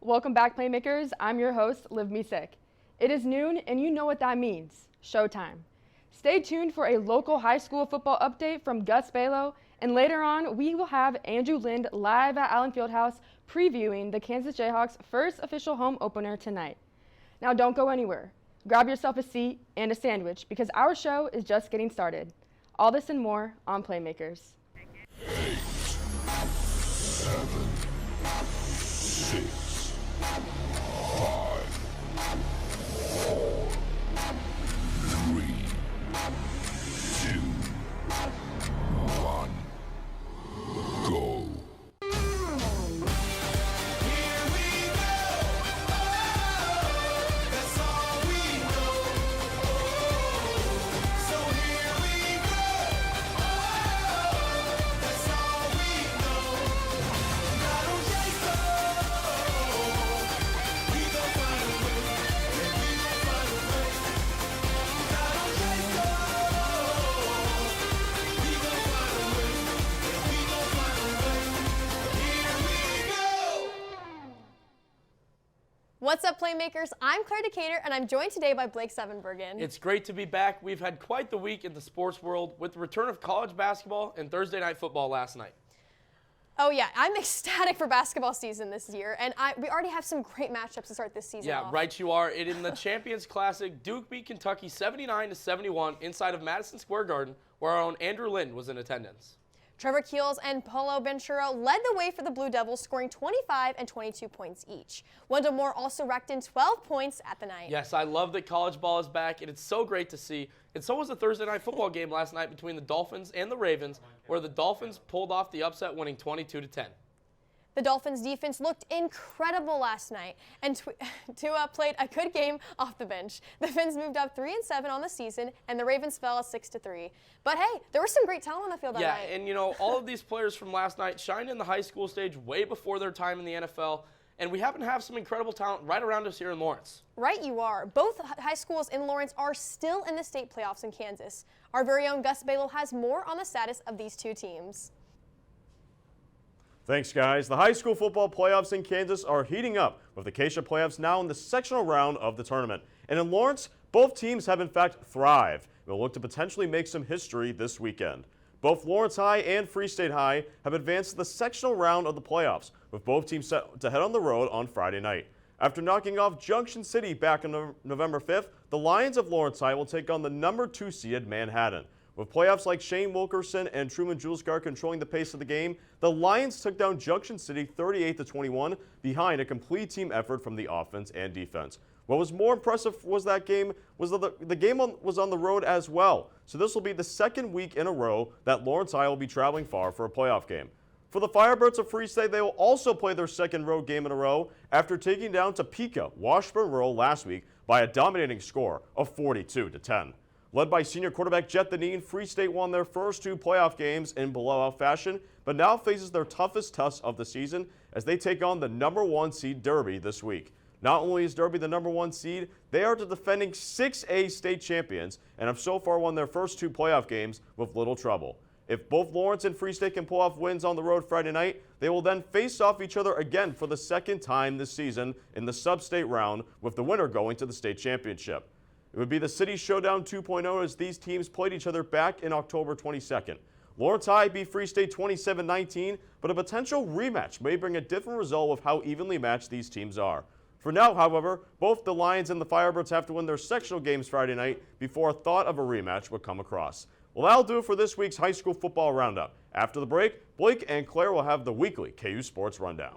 Welcome back, Playmakers. I'm your host, Liv Me Sick. It is noon, and you know what that means. Showtime. Stay tuned for a local high school football update from Gus Balo, and later on, we will have Andrew Lind live at Allen Fieldhouse previewing the Kansas Jayhawks' first official home opener tonight. Now, don't go anywhere. Grab yourself a seat and a sandwich because our show is just getting started. All this and more on Playmakers. 8, 7, 6, 5, 4, 3, 2, 1, go. What's up, Playmakers? I'm Claire Decatur, and I'm joined today by Blake Sevenbergen. It's great to be back. We've had quite the week in the sports world with the return of college basketball and Thursday night football last night. Oh yeah, I'm ecstatic for basketball season this year, and we already have some great matchups to start this season off. Right you are. In the Champions Classic, Duke beat Kentucky 79-71 inside of Madison Square Garden, where our own Andrew Lind was in attendance. Trevor Keels and Paulo Benchuro led the way for the Blue Devils, scoring 25 and 22 points each. Wendell Moore also racked in 12 points at the night. Yes, I love that college ball is back, and it's so great to see. And so was the Thursday night football game last night between the Dolphins and the Ravens, where the Dolphins pulled off the upset, winning 22-10. The Dolphins' defense looked incredible last night, and Tua played a good game off the bench. The Fins moved up 3-7 on the season, and the Ravens fell 6-3. But hey, there was some great talent on the field that night. Yeah, and you know, all of these players from last night shined in the high school stage way before their time in the NFL, and we happen to have some incredible talent right around us here in Lawrence. Right you are. Both high schools in Lawrence are still in the state playoffs in Kansas. Our very own Gus Balo has more on the status of these two teams. Thanks, guys. The high school football playoffs in Kansas are heating up, with the Acacia playoffs now in the sectional round of the tournament. And in Lawrence, both teams have in fact thrived and will look to potentially make some history this weekend. Both Lawrence High and Free State High have advanced to the sectional round of the playoffs, with both teams set to head on the road on Friday night. After knocking off Junction City back on November 5th, the Lions of Lawrence High will take on the number 2 seeded Manhattan. With playoffs like Shane Wilkerson and Truman Julesgar controlling the pace of the game, the Lions took down Junction City 38-21 behind a complete team effort from the offense and defense. What was more impressive was that game was the game was on the road as well. So this will be the second week in a row that Lawrence High will be traveling far for a playoff game. For the Firebirds of Free State, they will also play their second road game in a row after taking down Topeka, Washburn Rural last week by a dominating score of 42-10. Led by senior quarterback Jet Deneen, Free State won their first 2 playoff games in blowout fashion, but now faces their toughest test of the season as they take on the number 1 seed Derby this week. Not only is Derby the number 1 seed, they are the defending 6A state champions and have so far won their first 2 playoff games with little trouble. If both Lawrence and Free State can pull off wins on the road Friday night, they will then face off each other again for the second time this season in the sub-state round, with the winner going to the state championship. It would be the City Showdown 2.0 as these teams played each other back in October 22nd. Lawrence High beat Free State 27-19, but a potential rematch may bring a different result with how evenly matched these teams are. For now, however, both the Lions and the Firebirds have to win their sectional games Friday night before a thought of a rematch would come across. Well, that'll do it for this week's high school football roundup. After the break, Blake and Claire will have the weekly KU Sports Rundown.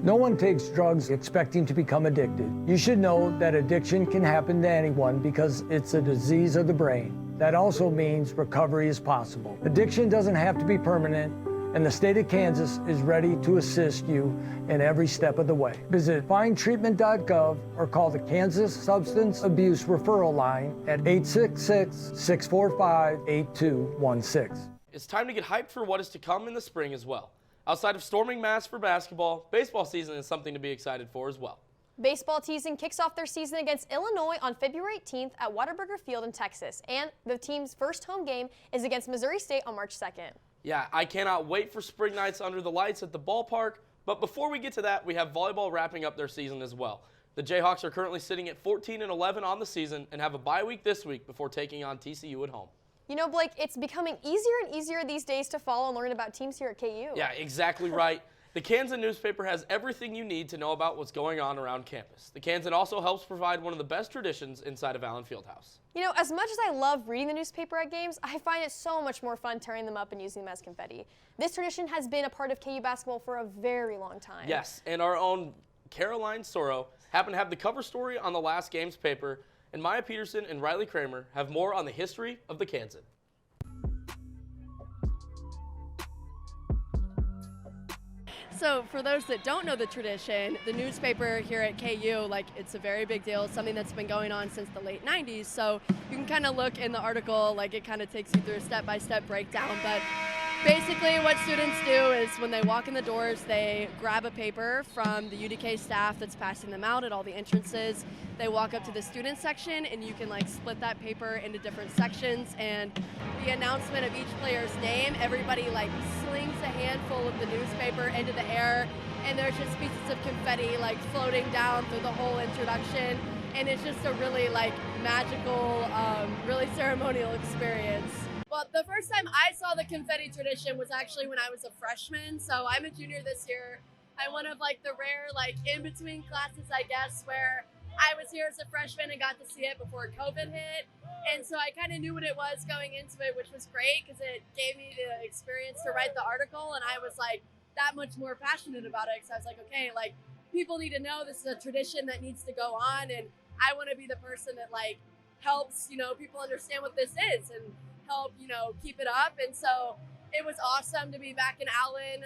No one takes drugs expecting to become addicted. You should know that addiction can happen to anyone because it's a disease of the brain. That also means recovery is possible. Addiction doesn't have to be permanent, and the state of Kansas is ready to assist you in every step of the way. Visit findtreatment.gov or call the Kansas Substance Abuse Referral Line at 866-645-8216. It's time to get hyped for what is to come in the spring as well. Outside of storming Mass for basketball, baseball season is something to be excited for as well. Baseball season kicks off their season against Illinois on February 18th at Whataburger Field in Texas, and the team's first home game is against Missouri State on March 2nd. Yeah, I cannot wait for spring nights under the lights at the ballpark, But before we get to that, we have volleyball wrapping up their season as well. The Jayhawks are currently sitting at 14-11 on the season and have a bye week this week before taking on TCU at home. You know, Blake, it's becoming easier and easier these days to follow and learn about teams here at KU. Yeah, exactly right. The Kansan newspaper has everything you need to know about what's going on around campus. The Kansan also helps provide one of the best traditions inside of Allen Fieldhouse. You know, as much as I love reading the newspaper at games, I find it so much more fun tearing them up and using them as confetti. This tradition has been a part of KU basketball for a very long time. Yes, and our own Caroline Soro happened to have the cover story on the last game's paper, and Maya Peterson and Riley Kramer have more on the history of the Kansan. So for those that don't know the tradition, the newspaper here at KU, like, it's a very big deal. It's something that's been going on since the late 90s. So you can kind of look in the article, like, it kind of takes you through a step-by-step breakdown. But basically what students do is when they walk in the doors, they grab a paper from the UDK staff that's passing them out at all the entrances. They walk up to the student section, and you can, like, split that paper into different sections. And the announcement of each player's name, everybody, like, slings a handful of the newspaper into the air, and there's just pieces of confetti, like, floating down through the whole introduction. And it's just a really, like, magical, really ceremonial experience. Well, the first time I saw the confetti tradition was actually when I was a freshman. So I'm a junior this year. I'm one of, like, the rare, like, in-between classes, I guess, where I was here as a freshman and got to see it before COVID hit. And so I kind of knew what it was going into it, which was great because it gave me the experience to write the article. And I was, like, that much more passionate about it because I was like, okay, like, people need to know this is a tradition that needs to go on. And I want to be the person that, like, helps, you know, people understand what this is and help, you know, keep it up. And so it was awesome to be back in Allen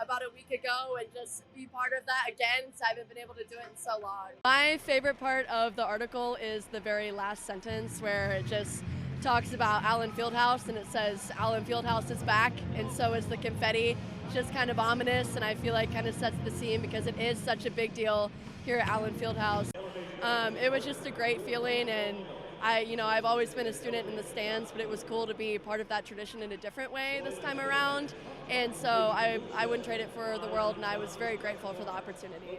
about a week ago and just be part of that again, because I haven't been able to do it in so long. My favorite part of the article is the very last sentence where it just talks about Allen Fieldhouse, and it says Allen Fieldhouse is back, and so is the confetti. It's just kind of ominous, and I feel like kind of sets the scene because it is such a big deal here at Allen Fieldhouse. It was just a great feeling, and I've always been a student in the stands, but it was cool to be part of that tradition in a different way this time around. And so I wouldn't trade it for the world, and I was very grateful for the opportunity.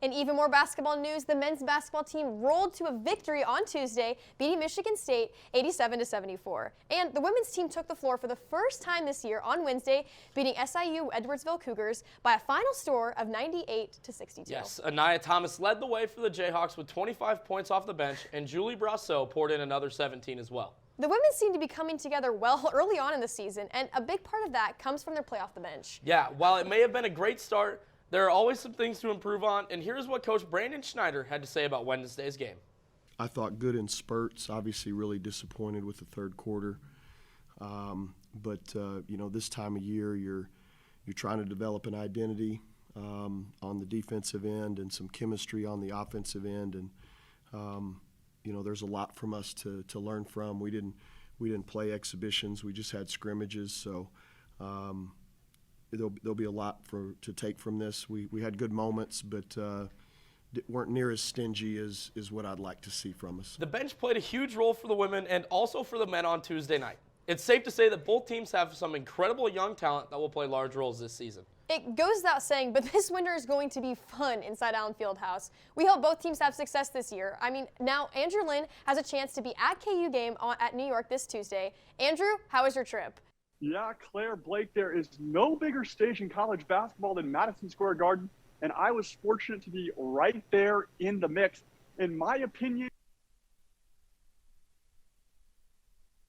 In even more basketball news, the men's basketball team rolled to a victory on Tuesday, beating Michigan State 87-74. And the women's team took the floor for the first time this year on Wednesday, beating SIU Edwardsville Cougars by a final score of 98-62. Yes, Anaya Thomas led the way for the Jayhawks with 25 points off the bench, and Julie Brasso poured in another 17 as well. The women seem to be coming together well early on in the season, and a big part of that comes from their play off the bench. Yeah, while it may have been a great start, there are always some things to improve on, and here's what Coach Brandon Schneider had to say about Wednesday's game. I thought good in spurts, obviously really disappointed with the third quarter. This time of year you're trying to develop an identity on the defensive end and some chemistry on the offensive end, and there's a lot from us to learn from. We didn't play exhibitions, we just had scrimmages, so there'll be a lot to take from this. We had good moments, but weren't near as stingy as what I'd like to see from us. The bench played a huge role for the women and also for the men on Tuesday night. It's safe to say that both teams have some incredible young talent that will play large roles this season. It goes without saying, but this winter is going to be fun inside Allen Fieldhouse. We hope both teams have success this year. I mean, now Andrew Lynn has a chance to be at KU game at New York this Tuesday. Andrew, how was your trip? Yeah, Claire, Blake, there is no bigger stage in college basketball than Madison Square Garden, and I was fortunate to be right there in the mix. In my opinion,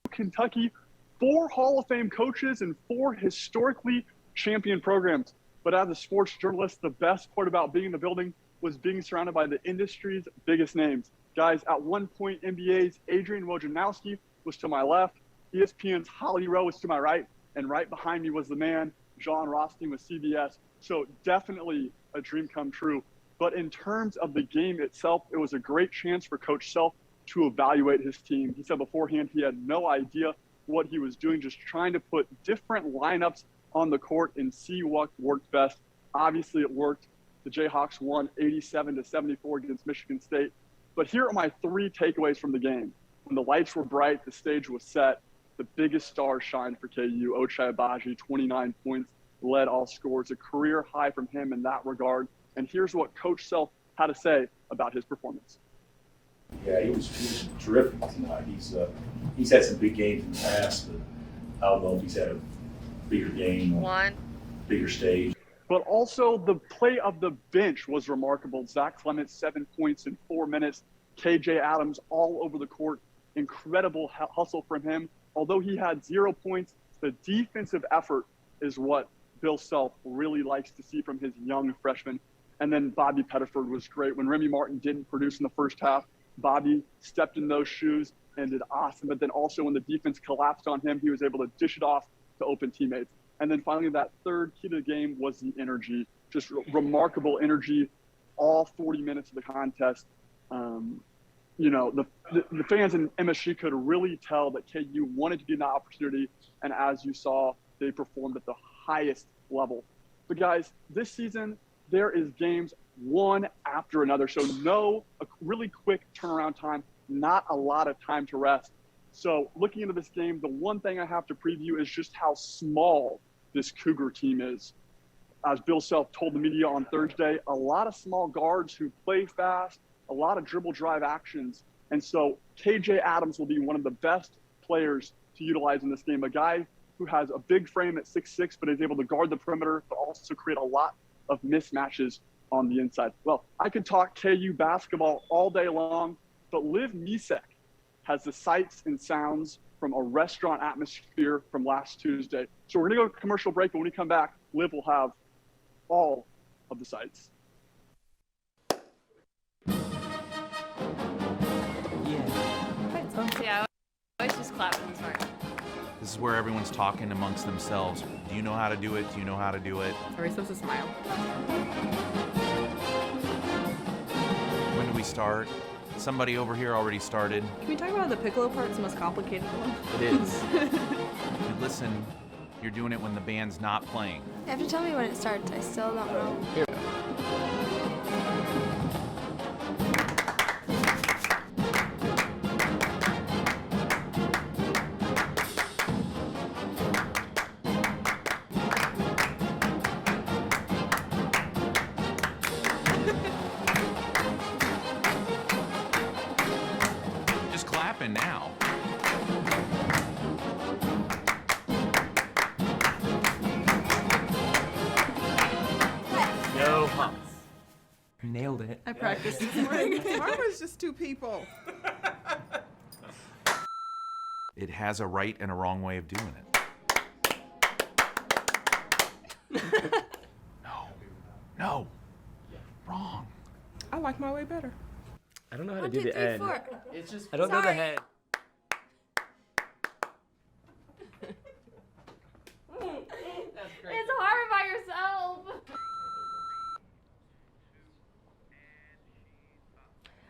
Kentucky, 4 Hall of Fame coaches and 4 historically champion programs. But as a sports journalist, the best part about being in the building was being surrounded by the industry's biggest names. Guys, at one point, NBA's Adrian Wojnarowski was to my left, ESPN's Holly Rowe was to my right, and right behind me was the man, John Rothstein with CBS. So definitely a dream come true. But in terms of the game itself, it was a great chance for Coach Self to evaluate his team. He said beforehand he had no idea what he was doing, just trying to put different lineups on the court and see what worked best. Obviously it worked. The Jayhawks won 87-74 against Michigan State. But here are my 3 takeaways from the game. When the lights were bright, the stage was set. the biggest star shined for KU. Ochai Agbaji, 29 points, led all scores, a career high from him in that regard. And here's what Coach Self had to say about his performance. Yeah, he was terrific tonight. He's had some big games in the past, but I don't know if he's had a bigger game on a bigger stage. But also the play of the bench was remarkable. Zach Clements, 7 points in 4 minutes. KJ Adams all over the court. Incredible hustle from him. Although he had 0 points, the defensive effort is what Bill Self really likes to see from his young freshman. And then Bobby Pettiford was great. When Remy Martin didn't produce in the first half, Bobby stepped in those shoes and did awesome. But then also when the defense collapsed on him, he was able to dish it off to open teammates. And then finally, that third key to the game was the energy. Just remarkable energy all 40 minutes of the contest. You know, the fans in MSG could really tell that KU wanted to be in that opportunity. And as you saw, they performed at the highest level. But guys, this season, there is games one after another. So a really quick turnaround time, not a lot of time to rest. So looking into this game, the one thing I have to preview is just how small this Cougar team is. As Bill Self told the media on Thursday, a lot of small guards who play fast, a lot of dribble drive actions. And so KJ Adams will be one of the best players to utilize in this game. A guy who has a big frame at 6'6", but is able to guard the perimeter, but also create a lot of mismatches on the inside. Well, I could talk KU basketball all day long, but Liv Misek has the sights and sounds from a restaurant atmosphere from last Tuesday. So we're going to go to commercial break, but when we come back, Liv will have all of the sights. Yeah, I was just clapping. Sorry. This is where everyone's talking amongst themselves. Do you know how to do it? Do you know how to do it? Are we supposed to smile? When do we start? Somebody over here already started. Can we talk about the piccolo part? It's the most complicated one. It is. If you listen, you're doing it when the band's not playing. You have to tell me when it starts. I still don't know. Here. Just clapping now. No humps. Nailed it. I practiced this morning. Mine was just 2 people. It has a right and a wrong way of doing it. No. Wrong. I like my way better. I don't know how 1, to do 2, the 3, end. 4. It's just I don't know the Sorry. head. It's hard by yourself.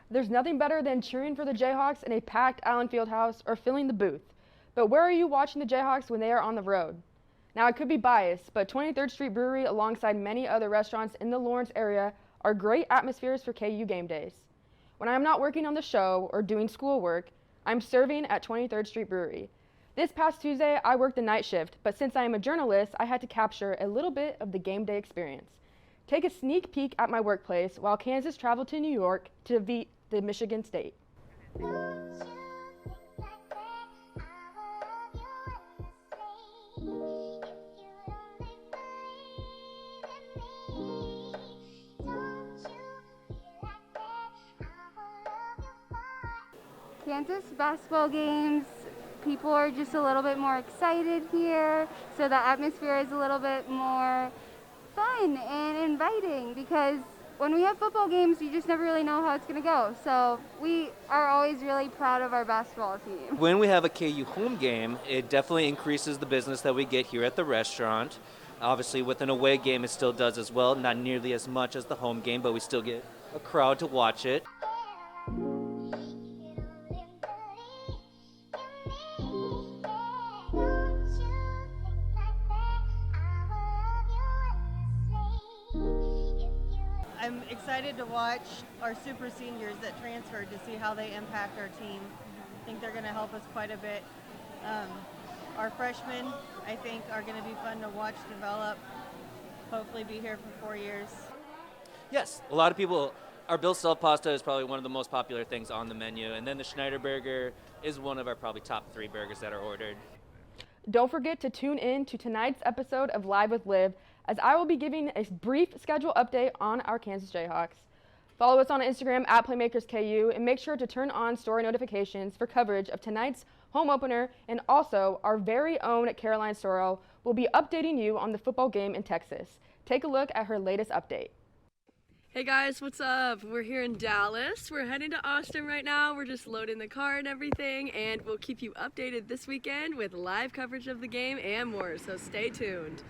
There's nothing better than cheering for the Jayhawks in a packed Allen Fieldhouse or filling the booth. But where are you watching the Jayhawks when they are on the road? Now, I could be biased, but 23rd Street Brewery, alongside many other restaurants in the Lawrence area, are great atmospheres for KU game days. When I am not working on the show or doing schoolwork, I'm serving at 23rd Street Brewery. This past Tuesday, I worked the night shift, but since I am a journalist, I had to capture a little bit of the game day experience. Take a sneak peek at my workplace while Kansas traveled to New York to beat the Michigan State. Kansas basketball games, people are just a little bit more excited here, so the atmosphere is a little bit more fun and inviting because when we have football games, you just never really know how it's going to go. So we are always really proud of our basketball team. When we have a KU home game, it definitely increases the business that we get here at the restaurant. Obviously, with an away game, it still does as well. Not nearly as much as the home game, but we still get a crowd to watch it. I'm excited to watch our super seniors that transferred to see how they impact our team. I think they're going to help us quite a bit. Our freshmen, I think, are going to be fun to watch develop. Hopefully be here for 4 years. Yes, a lot of people, our Bill Self pasta is probably one of the most popular things on the menu, and then the Schneider burger is one of our probably top 3 burgers that are ordered. Don't forget to tune in to tonight's episode of Live with Liv, as I will be giving a brief schedule update on our Kansas Jayhawks. Follow us on Instagram at PlaymakersKU, and make sure to turn on story notifications for coverage of tonight's home opener, and also our very own Caroline Sorrell will be updating you on the football game in Texas. Take a look at her latest update. Hey guys, what's up? We're here in Dallas. We're heading to Austin right now. We're just loading the car and everything, and we'll keep you updated this weekend with live coverage of the game and more, so stay tuned.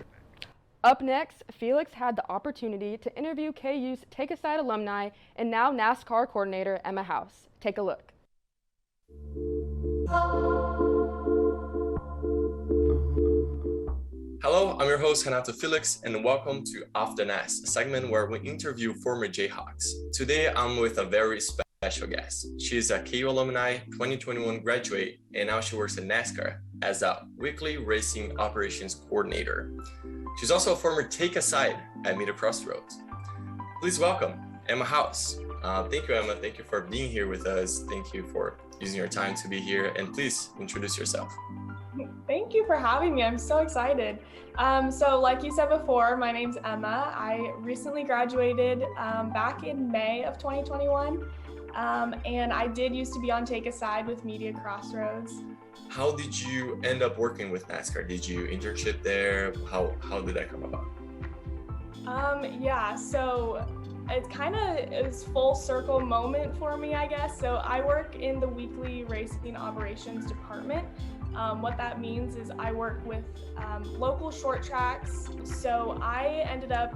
Up next, Felix had the opportunity to interview KU's Take a Side alumni and now NASCAR coordinator Emma House. Take a look. Hello, I'm your host Renato Felix, and welcome to Off the Nest, a segment where we interview former Jayhawks. Today, I'm with a very special guest. She is a KU alumni, 2021 graduate, and now she works at NASCAR as a weekly racing operations coordinator. She's also a former Take a Side at Media Crossroads. Please welcome Emma House. Thank you, Emma. Thank you for being here with us. Thank you for using your time to be here, and please introduce yourself. Thank you for having me. I'm so excited. So like you said before, my name's Emma. I recently graduated back in May of 2021. And I did used to be on Take a Side with Media Crossroads. How did you end up working with NASCAR? Did you internship there? How did that come about? Yeah, so it kind of is full circle moment for me, I guess. So I work in the weekly racing operations department. What that means is I work with local short tracks. So I ended up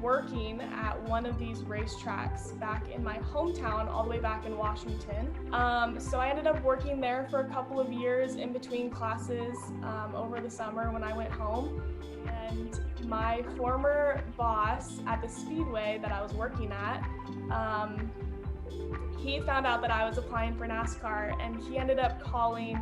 working at one of these racetracks back in my hometown, all the way back in Washington. So I ended up working there for a couple of years in between classes over the summer when I went home. And my former boss at the Speedway that I was working at, he found out that I was applying for NASCAR, and he ended up calling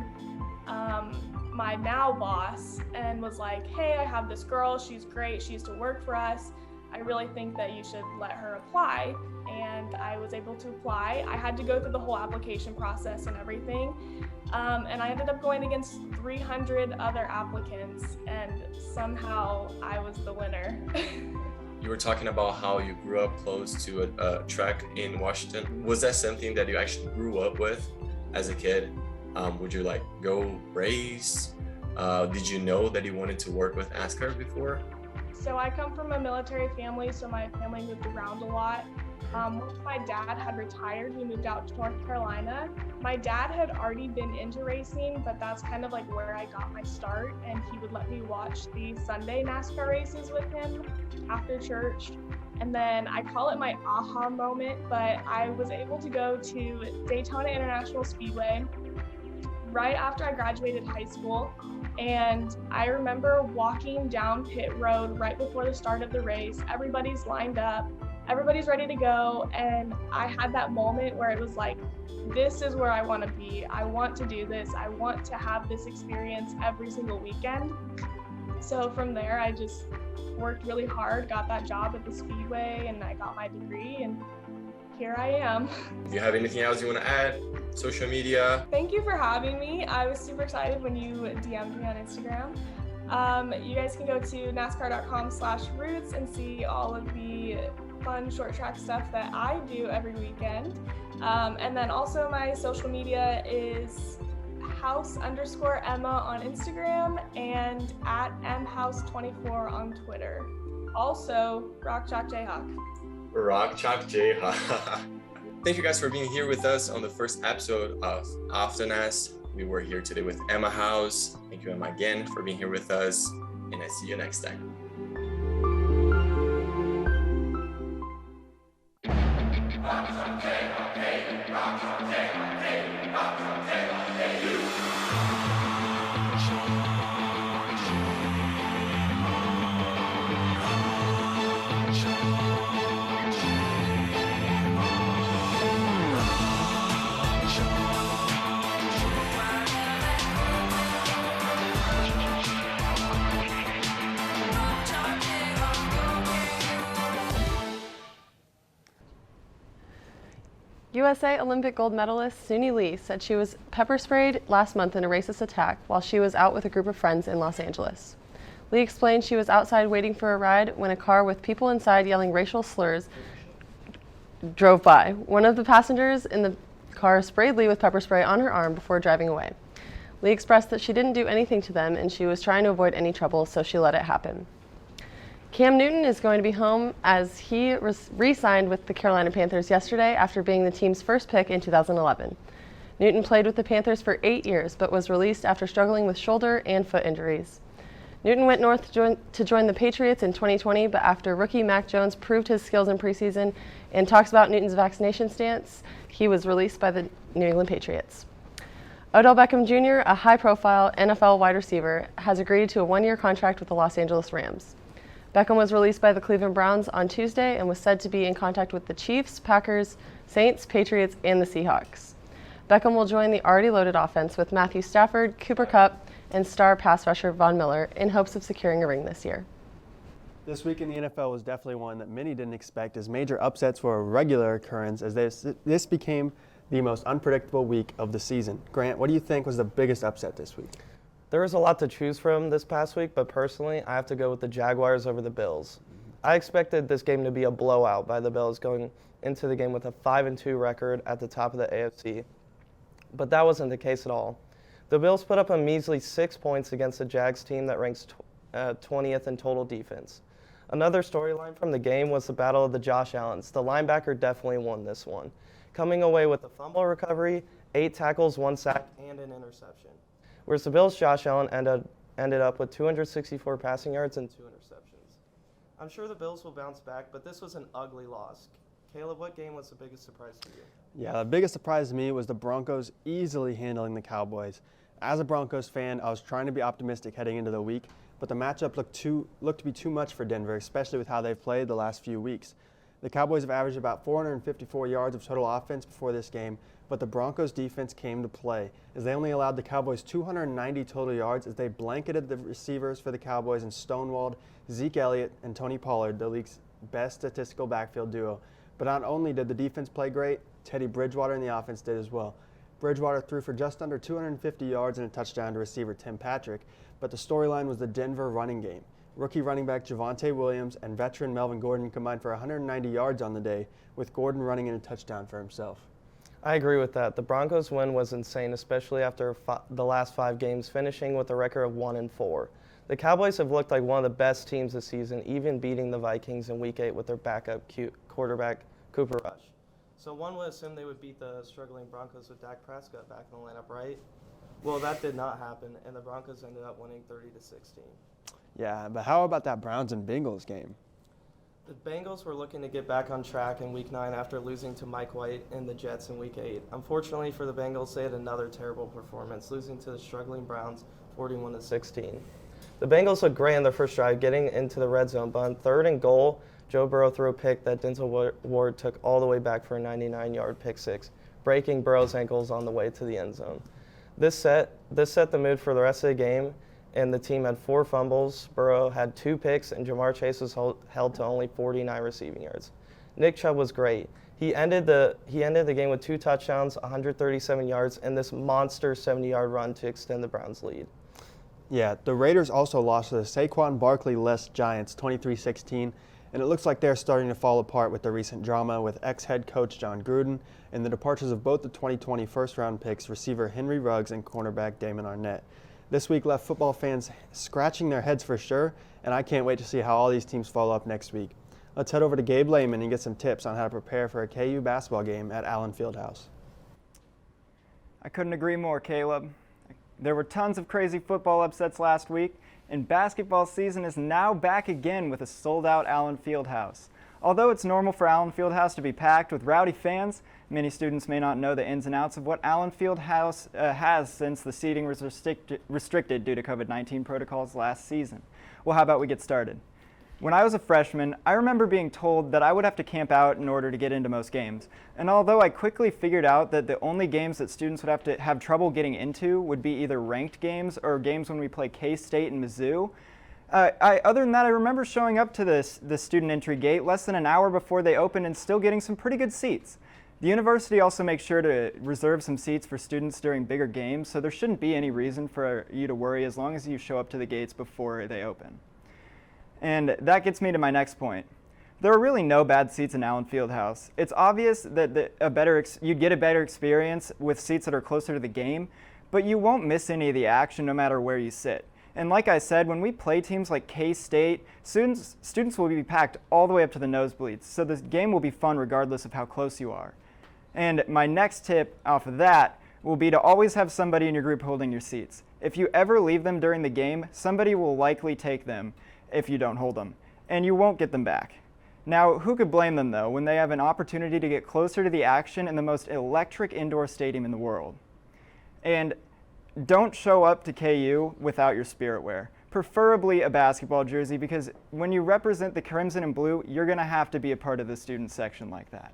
my now boss and was like, hey, I have this girl, she's great, she used to work for us. I really think that you should let her apply. And I was able to apply. I had to go through the whole application process and everything. And I ended up going against 300 other applicants, and somehow I was the winner. You were talking about how you grew up close to a track in Washington. Was that something that you actually grew up with as a kid? Would you like go race? Did you know that you wanted to work with NASCAR before? So I come from a military family, so my family moved around a lot. Once my dad had retired, we moved out to North Carolina. My dad had already been into racing, but that's kind of like where I got my start, and he would let me watch the Sunday NASCAR races with him after church. And then I call it my aha moment, but I was able to go to Daytona International Speedway right after I graduated high school. And I remember walking down pit road right before the start of the race. Everybody's lined up, everybody's ready to go. And I had that moment where it was like, this is where I want to be. I want to do this. I want to have this experience every single weekend. So from there, I just worked really hard, got that job at the Speedway, and I got my degree, and here I am. Do you have anything else you want to add? Social media? Thank you for having me. I was super excited when you DM'd me on Instagram. You guys can go to nascar.com/roots and see all of the fun short track stuff that I do every weekend. And then also my social media is house_Emma on Instagram and at mhouse24 on Twitter. Also, Rock Chalk Jayhawk. Rock Chalk Jayhawk. Thank you guys for being here with us on the first episode of Off the Nest. We were here today with Emma House. Thank you, Emma, again for being here with us, and I see you next time. USA Olympic gold medalist Suni Lee said she was pepper sprayed last month in a racist attack while she was out with a group of friends in Los Angeles. Lee explained she was outside waiting for a ride when a car with people inside yelling racial slurs drove by. One of the passengers in the car sprayed Lee with pepper spray on her arm before driving away. Lee expressed that she didn't do anything to them and she was trying to avoid any trouble, so she let it happen. Cam Newton is going to be home as he re-signed with the Carolina Panthers yesterday after being the team's first pick in 2011. Newton played with the Panthers for 8 years but was released after struggling with shoulder and foot injuries. Newton went north to join the Patriots in 2020, but after rookie Mac Jones proved his skills in preseason and talks about Newton's vaccination stance, he was released by the New England Patriots. Odell Beckham Jr., a high-profile NFL wide receiver, has agreed to a one-year contract with the Los Angeles Rams. Beckham was released by the Cleveland Browns on Tuesday and was said to be in contact with the Chiefs, Packers, Saints, Patriots, and the Seahawks. Beckham will join the already loaded offense with Matthew Stafford, Cooper Kupp, and star pass rusher Von Miller in hopes of securing a ring this year. This week in the NFL was definitely one that many didn't expect, as major upsets were a regular occurrence as this became the most unpredictable week of the season. Grant, what do you think was the biggest upset this week? There was a lot to choose from this past week, but personally, I have to go with the Jaguars over the Bills. I expected this game to be a blowout by the Bills going into the game with a 5-2 record at the top of the AFC, but that wasn't the case at all. The Bills put up a measly 6 points against the Jags team that ranks 20th in total defense. Another storyline from the game was the battle of the Josh Allens. The linebacker definitely won this one, coming away with a fumble recovery, 8 tackles, 1 sack, and an interception. Whereas the Bills' Josh Allen ended up with 264 passing yards and 2 interceptions. I'm sure the Bills will bounce back, but this was an ugly loss. Caleb, what game was the biggest surprise to you? Yeah, the biggest surprise to me was the Broncos easily handling the Cowboys. As a Broncos fan, I was trying to be optimistic heading into the week, but the matchup looked to be too much for Denver, especially with how they've played the last few weeks. The Cowboys have averaged about 454 yards of total offense before this game, but the Broncos defense came to play as they only allowed the Cowboys 290 total yards as they blanketed the receivers for the Cowboys and stonewalled Zeke Elliott and Tony Pollard, the league's best statistical backfield duo. But not only did the defense play great, Teddy Bridgewater and the offense did as well. Bridgewater threw for just under 250 yards and a touchdown to receiver Tim Patrick, but the storyline was the Denver running game. Rookie running back Javonte Williams and veteran Melvin Gordon combined for 190 yards on the day, with Gordon running in a touchdown for himself. I agree with that. The Broncos win was insane, especially after the last 5 games, finishing with a record of 1-4. The Cowboys have looked like one of the best teams this season, even beating the Vikings in Week 8 with their backup quarterback Cooper Rush. So one would assume they would beat the struggling Broncos with Dak Prescott back in the lineup, right? Well, that did not happen, and the Broncos ended up winning 30-16. Yeah, but how about that Browns and Bengals game? The Bengals were looking to get back on track in Week 9 after losing to Mike White and the Jets in Week 8. Unfortunately for the Bengals, they had another terrible performance, losing to the struggling Browns 41-16. The Bengals looked great on their first drive, getting into the red zone, but on 3rd and goal, Joe Burrow threw a pick that Denzel Ward took all the way back for a 99-yard pick six, breaking Burrow's ankles on the way to the end zone. This set the mood for the rest of the game, and the team had 4 fumbles. Burrow had 2 picks, and Jamar Chase was held to only 49 receiving yards. Nick Chubb was great. He ended the game with 2 touchdowns, 137 yards, and this monster 70-yard run to extend the Browns' lead. Yeah, the Raiders also lost to the Saquon Barkley-less Giants 23-16, and it looks like they're starting to fall apart with the recent drama with ex-head coach John Gruden and the departures of both the 2020 first-round picks, receiver Henry Ruggs and cornerback Damon Arnette. This week left football fans scratching their heads for sure, and I can't wait to see how all these teams follow up next week. Let's head over to Gabe Lehman and get some tips on how to prepare for a KU basketball game at Allen Fieldhouse. I couldn't agree more, Caleb. There were tons of crazy football upsets last week, and basketball season is now back again with a sold-out Allen Fieldhouse. Although it's normal for Allen Fieldhouse to be packed with rowdy fans, many students may not know the ins and outs of what Allen Fieldhouse has since the seating was restricted due to COVID-19 protocols last season. Well, how about we get started? When I was a freshman, I remember being told that I would have to camp out in order to get into most games. And although I quickly figured out that the only games that students would have to have trouble getting into would be either ranked games or games when we play K-State and Mizzou, other than that, I remember showing up to the student entry gate less than an hour before they opened and still getting some pretty good seats. The university also makes sure to reserve some seats for students during bigger games, so there shouldn't be any reason for you to worry as long as you show up to the gates before they open. And that gets me to my next point. There are really no bad seats in Allen Fieldhouse. It's obvious that you'd get a better experience with seats that are closer to the game, but you won't miss any of the action no matter where you sit. And like I said, when we play teams like K-State, students will be packed all the way up to the nosebleeds, so the game will be fun regardless of how close you are. And my next tip off of that will be to always have somebody in your group holding your seats. If you ever leave them during the game, somebody will likely take them if you don't hold them, and you won't get them back. Now, who could blame them though when they have an opportunity to get closer to the action in the most electric indoor stadium in the world? And don't show up to KU without your spirit wear, preferably a basketball jersey, because when you represent the crimson and blue, you're going to have to be a part of the student section like that.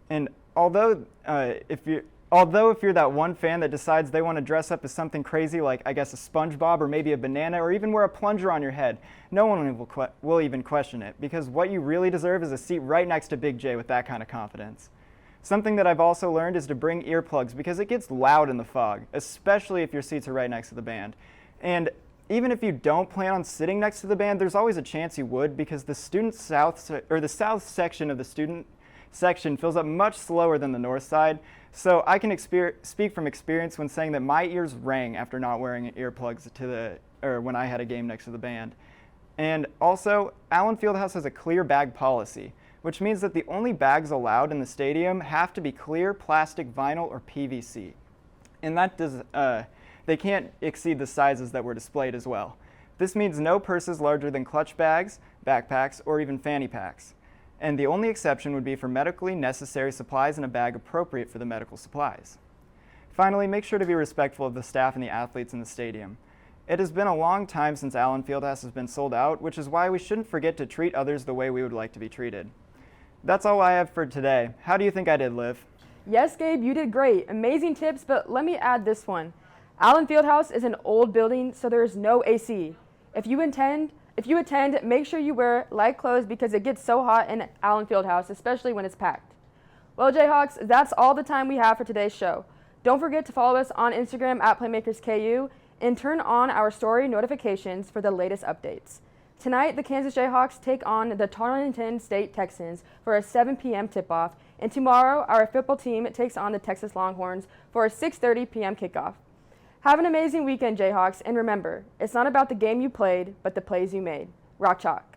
And although if you're that one fan that decides they want to dress up as something crazy like, I guess, a SpongeBob or maybe a banana or even wear a plunger on your head, no one will even question it, because what you really deserve is a seat right next to Big J with that kind of confidence. Something that I've also learned is to bring earplugs because it gets loud in the fog, especially if your seats are right next to the band. And even if you don't plan on sitting next to the band, there's always a chance you would, because the south section of the student section fills up much slower than the north side. So I can speak from experience when saying that my ears rang after not wearing earplugs when I had a game next to the band. And also, Allen Fieldhouse has a clear bag policy, which means that the only bags allowed in the stadium have to be clear plastic, vinyl, or PVC. And they can't exceed the sizes that were displayed as well. This means no purses larger than clutch bags, backpacks, or even fanny packs. And the only exception would be for medically necessary supplies in a bag appropriate for the medical supplies. Finally, make sure to be respectful of the staff and the athletes in the stadium. It has been a long time since Allen Fieldhouse has been sold out, which is why we shouldn't forget to treat others the way we would like to be treated. That's all I have for today. How do you think I did, Liv? Yes, Gabe, you did great. Amazing tips, but let me add this one. Allen Fieldhouse is an old building, so there is no AC. If you attend, make sure you wear light clothes because it gets so hot in Allen Fieldhouse, especially when it's packed. Well, Jayhawks, that's all the time we have for today's show. Don't forget to follow us on Instagram at PlaymakersKU and turn on our story notifications for the latest updates. Tonight, the Kansas Jayhawks take on the Tarleton State Texans for a 7 p.m. tip-off, and tomorrow, our football team takes on the Texas Longhorns for a 6:30 p.m. kickoff. Have an amazing weekend, Jayhawks, and remember, it's not about the game you played, but the plays you made. Rock Chalk.